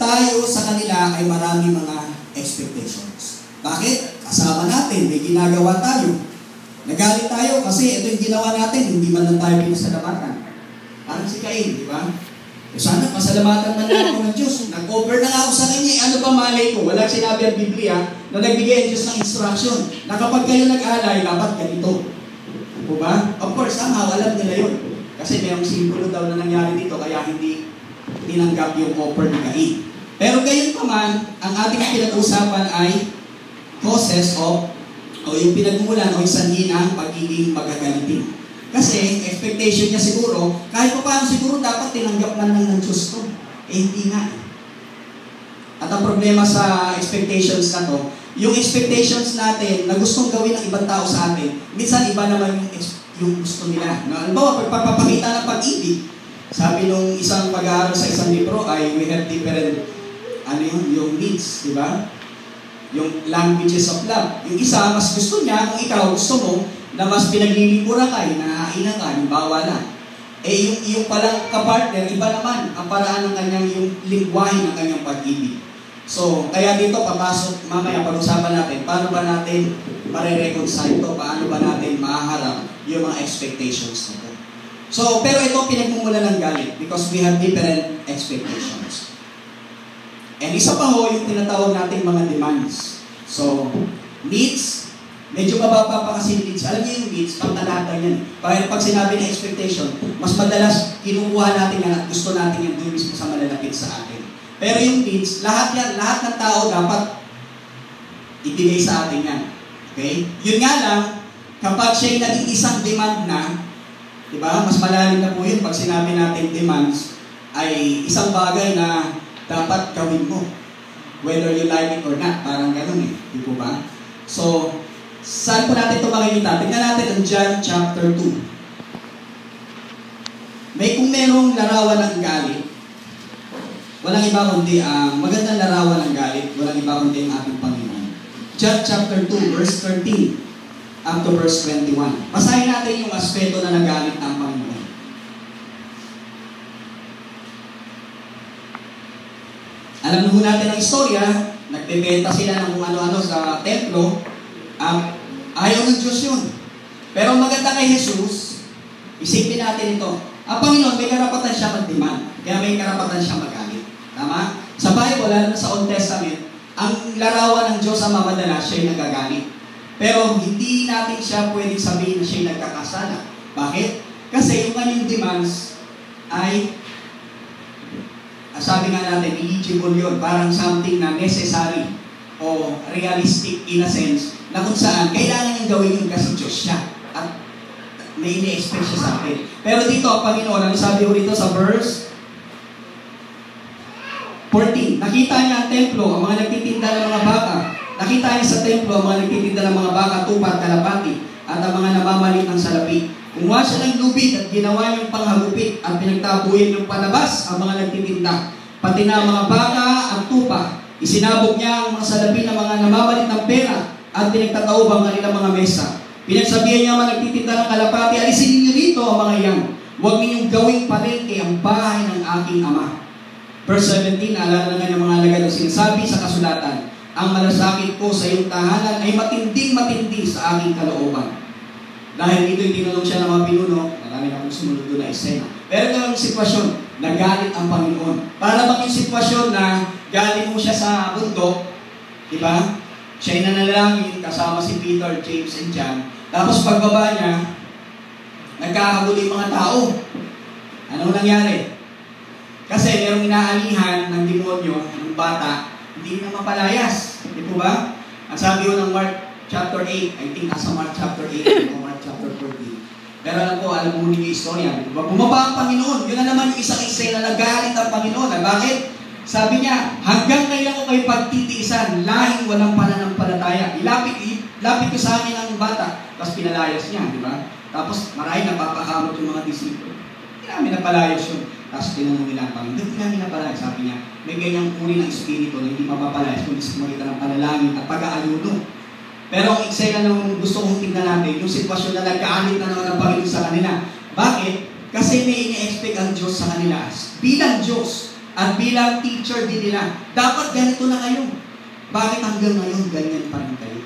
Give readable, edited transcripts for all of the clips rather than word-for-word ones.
tayo sa kanila ay marami mga expectations. Bakit? Kasama natin, may ginagawa tayo. Nagalit tayo kasi ito yung ginawa natin, hindi man lang tayo pinasalamatan. Parang si Cain, di ba? Sana pasalamatan man lang ako ng Diyos. Nag-over na nga ako sa kanya. Ano ba malay ko? Walang sinabi ang Biblia na nagbigay ang Diyos ng instruction na kapag kayo nag-alay, dapat ganito. O ba? Of course, alam nila yun. Kasi mayroong simbolo daw na nangyari dito kaya hindi tinanggap yung offer ni Cain. Pero gayon pa man, ang ating pinag-usapan ay causes of o yung pinagmulan o yung sanhi ng pagiging magagalitin. Kasi expectation niya siguro, kahit pa paano siguro dapat tinanggap man lang ng Diyos to. Hindi nga. At ang problema sa expectations na to, yung expectations natin na gustong gawin ng ibang tao sa atin, minsan iba naman yung gusto nila. Halimbawa, pagpapakita ng pag-ibig, sabi nung isang pag-aaral sa isang libro ay we have different, yung needs, di ba? Yung languages of love. Yung isa, mas gusto niya, kung ikaw gusto mo, na mas pinaglilingkuran ka, naaina ka, bawa na. Yung palang kapartner, iba naman ang paraan ng kanyang yung lingwahe ng kanyang pag-ibig. So, kaya dito papasok, mamaya pag-usapan natin, paano ba natin marireconcile ito, paano ba natin maharap yung mga expectations nito. So, pero ito pinagmumula ng galit because we have different expectations. And isa pa ho, yung tinatawag nating mga demands. So, needs, medyo mababa pa kasi needs. Alam niyo yung needs, pangkalata yan. Pag sinabi ng expectation, mas madalas kinukuha natin yan at gusto natin yan doon mismo sa malalapit sa atin. Pero yung needs, lahat ng tao dapat ibigay sa atin yan. Okay? Yun nga lang, kapag siya'y naging isang demand na, di ba, mas malalim na po yun pag sinabi natin demands, ay isang bagay na dapat gawin mo. Whether you like it or not, parang ganun eh. Di po ba? So, saan po natin ito makikita? Tingnan natin ang John chapter 2. Kung merong larawan ng galit, walang iba kundi magandang larawan ng galit, walang iba kundi ang ating Panginoon. John chapter 2, verse 13 up to verse 21. Basahin natin yung aspeto na nagalit ng Panginoon. Alam mo natin ang istorya, nagbebenta sila ng kung ano-ano sa templo, ayaw ng Diyos yun. Pero maganda kay Jesus, isipin natin ito. Ang Panginoon, may karapatan siya mag-demand, kaya may karapatan siya magalit. Tama? Sa Bible, lalo sa Old Testament, ang larawan ng Diyos ang madalas siya'y nagagalit. Pero hindi natin siya pwedeng sabihin na siya'y nagkakasala. Bakit? Kasi yung kanyang demands ay sabi nga natin, eligible yun, parang something na necessary o realistic in a sense, na kung saan, kailangan niyang gawin yun kasi Diyos siya. At may ini-expect siya sa atin. Pero dito, ang Panginoon, ang sabi ko dito sa verse 14, nakita niya ang templo, ang mga nagtitinda ng mga baka. Nakita niya sa templo, ang mga nagtitinda ng mga baka, tupa at kalapati, at ang mga namamalit ng salapi. Kumuha siya ng lubid at ginawa niyang panghagupit at pinagtabuyan niyang palabas ang mga nagtitinda. Pati na mga baka at tupa. Isinabog niya ang mga salapi ng mga namamalit ng pera at pinagtataob ang kanilang mga mesa. Pinagsabihan niya ang mga nagtitinda ng kalapati, alisin ninyo dito ang mga iyan. Huwag ninyong gawing palengke ang bahay ng aking ama. Verse 17, naalala nga ng mga alagad na sinasabi sa kasulatan, ang malasakit ko sa iyong tahanan ay matinding-matindi sa aking kalooban. Dahil dito yung tinanong siya ng mga pinuno, marami na akong sumunod doon na eksena. Pero ito ang sitwasyon, nagalit ang Panginoon. Para bang yung sitwasyon na galing mo siya sa bundok, di ba? Siya'y nanalangin kasama si Peter, James, and John. Tapos pagbaba niya, nagkakagulo yung mga tao. Anong nangyari? Kasi merong inaanihan ng demonyo, ng bata, hindi na mapalayas. Di po ba? Ang sabi ko ng Mark chapter 8, I think nasa Mark chapter 8 o Mark chapter 14. Pero alam mo yung istorya. Diba? Bumaba ang Panginoon. Yun na naman yung isang eksena na galit ang Panginoon. Bakit? Sabi niya, hanggang kailan ko kayo pagtitiisan, lahing walang pananampalataya. Ilapit ko sa akin ang bata. Tapos pinalayas niya, di ba? Tapos marahil napapakamot yung mga disipulo. Hindi namin napalayas yun. Tapos tinanong nila ang Panginoon, hindi namin napalayas. Sabi niya, may ganyang uri ng espiritu na hindi mapapalayas kung sa kumita ng panalangin at pag-aayuno. Pero ang eksena na gusto kong tingnan natin, yung sitwasyon na nagkaalit na naman ang Panginoon sa kanila. Bakit? Kasi may ini-expect ang Diyos sa kanila. Bilang Diyos, At bilang teacher din nila, dapat ganito na kayo. Bakit hanggang ngayon ganyan pa rin kayo?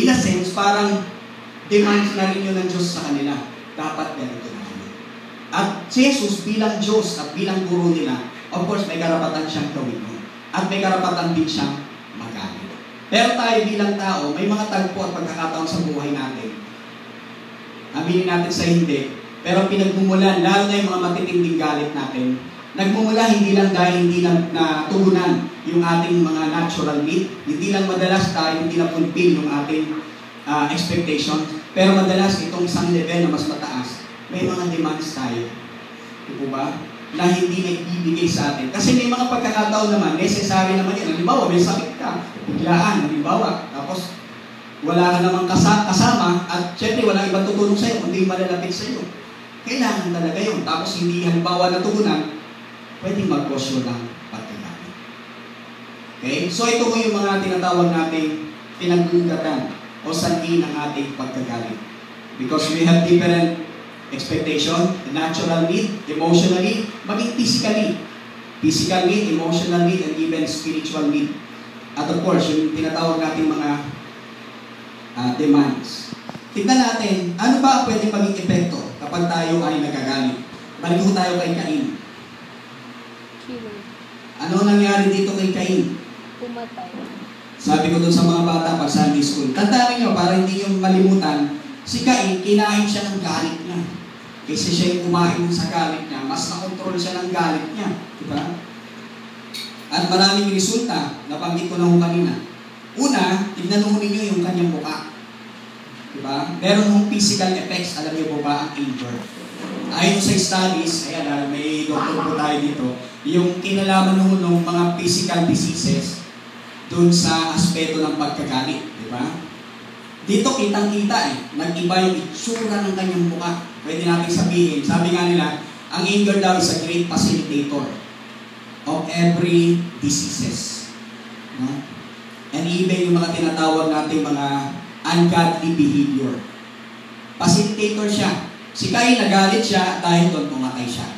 In a sense, parang demands na rin yun ng Diyos sa kanila. Dapat ganito na kayo. At si Jesus bilang Diyos at bilang guro nila, of course, may karapatan siyang gawin yun. At may karapatan din siyang magalit. Pero tayo bilang tao, may mga tagpo at pagkakataon sa buhay natin. Aminin natin sa hindi, pero pinagmumulan, lalo na yung mga matitinding galit natin, nagmumula hindi lang dahil hindi natugunan yung ating mga natural need, hindi lang madalas tayo, hindi na fulfill yung ating expectation, pero madalas itong isang level na mas mataas, may mga demands tayo. Di po ba? Na hindi na ibibigay sa atin. Kasi may mga pagkakataon naman, necessary naman yan. Halimbawa, may sakit ka, biglaan, halimbawa, tapos wala ka namang kasama, at syempre walang ibang tutulong sa'yo, kundi malalapit sa'yo. Kailangan talaga yun. Tapos hindi halimbawa natugunan, pwedeng mag-cause ng pagkagamit. Okay? So ito ko yung mga tinatawag nating pinagugatan o sanhi ng ating pagkagalit. Because we have different expectation, natural need, emotionally, maging physically. Physical need, emotional need, and even spiritual need. At of course, yung tinatawag nating mga demands. Tignan natin, ano ba pwedeng maging epekto kapag tayo ay nagagalit? Balik tayo kay Cain. Ano nangyari dito kay Cain? Pumatay. Sabi ko dun sa mga bata pag Sunday school, tandaan nyo, para hindi nyo malimutan, si Cain, kinain siya ng galit niya. Kasi siya yung kumain sa galit niya, mas nakontrol siya ng galit niya. Diba? At maraming resulta, nabanggit ko na ho kanina. Una, tignan ho ninyo yung kanyang mukha. Diba? Meron hong physical effects, alam niyo po ba, ang anger. Ayon sa studies, ayan, may doktor po tayo dito, yung kinalaman ng mga physical diseases dun sa aspeto ng pagkagalit. Diba? Dito kitang-kita nag-iba yung itsura ng kanyang mukha. Pwede natin sabihin, sabi nga nila, ang anger daw is a great facilitator of every diseases. No? And even yung mga tinatawag natin mga ungodly behavior. Facilitator siya. Si Cain, nagalit siya dahil doon pumatay siya.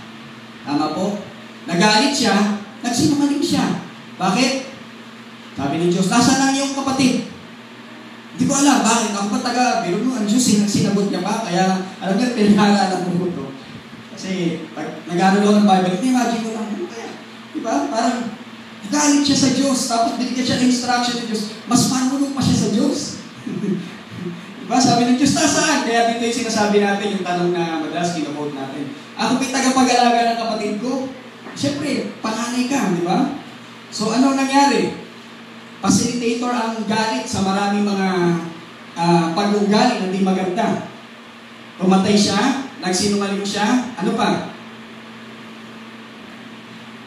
Tama po? Nagalit siya, nagsinungaling siya. Bakit? Sabi ng Diyos, nasaan ang iyong kapatid? Hindi ko alam, bakit? Ako pa biro mo, ang Diyos, sinabot niya ba? Kaya, alam niya, pinag-aaralan mo ito. Kasi, pag nag-aaral ng Bible, imagine ko lang, ano kaya? Diba? Parang, nagalit siya sa Diyos, tapos binigyan siya ng instruction ng Diyos, mas marunong pa siya sa Diyos. Diba? Sabi ng Diyos, nasaan? Kaya dito yung sinasabi natin, yung tanong na madalas kinamote natin. Ako may tagapag-alaga ng kapatid ko. Siyempre, panganay ka, di ba? So, ano nangyari? Facilitator ang galit sa maraming mga pag-uugali na hindi maganda. Pumatay siya, nagsinungaling siya, ano pa?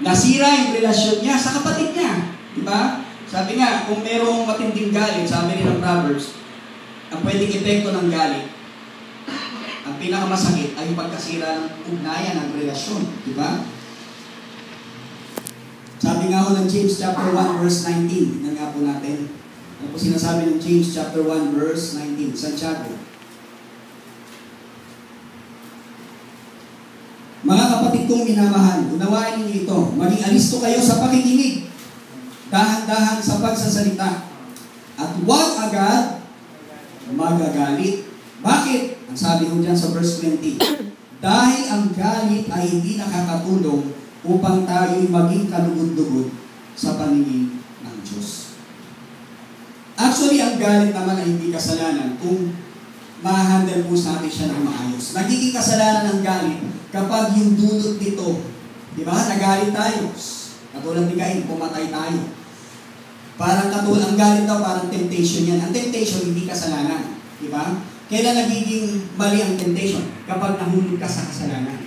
Nasira yung relasyon niya sa kapatid niya. Di ba? Sabi nga, kung merong matinding galit, sabi rin ng Proverbs, ang pwedeng epekto ng galit, ang pinakamasakit ay pagkasira ng ugnayan ng relasyon. Di ba? Sabi nga ho ng James chapter 1 verse 19, tingnan nga po natin. Ano po sinasabi ng James chapter 1 verse 19, Santiago. Mga kapatid kong minamahal, unawain niyo ito, maging alisto kayo sa pakikinig, dahan-dahan sa pagsasalita, at huwag agad magagalit. Bakit? Ang sabi ko dyan sa verse 20, dahil ang galit ay hindi nakakatulong upang tayo'y maging kalugod-lugod sa paningin ng Diyos. Actually, ang galit naman ay hindi kasalanan kung ma-handle po sa atin siya ng maayos. Nagiging kasalanan ng galit kapag yung dulot nito, di ba? Nagalit tayo. Katulad ni Cain, pumatay tayo. Parang katulad, ang galit daw parang temptation yan. Ang temptation hindi kasalanan. Di ba? Kailan nagiging mali ang temptation? Kapag nahulog ka sa kasalanan.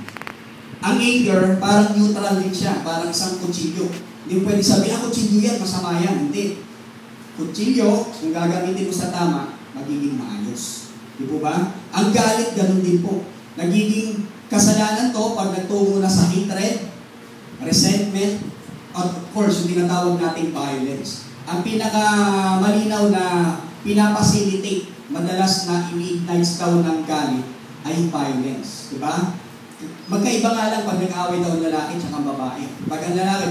Ang anger, parang neutral din siya, parang isang kutsilyo. Hindi pwede sabihin, kutsilyo yan, masama yan. Hindi. Kutsilyo, kung gagamitin mo sa tama, magiging maayos. Di po ba? Ang galit, ganun din po. Nagiging kasalanan to pag nagtungo na sa hatred, resentment, at of course, yung tinatawag nating violence. Ang pinakamalinaw na pinapacilitate, madalas na ini-ignite daw ng galit, ay violence. Di ba? Magkaiba nga lang pag nag-away daw ang lalaki at ang babae. Pag ang lalaki,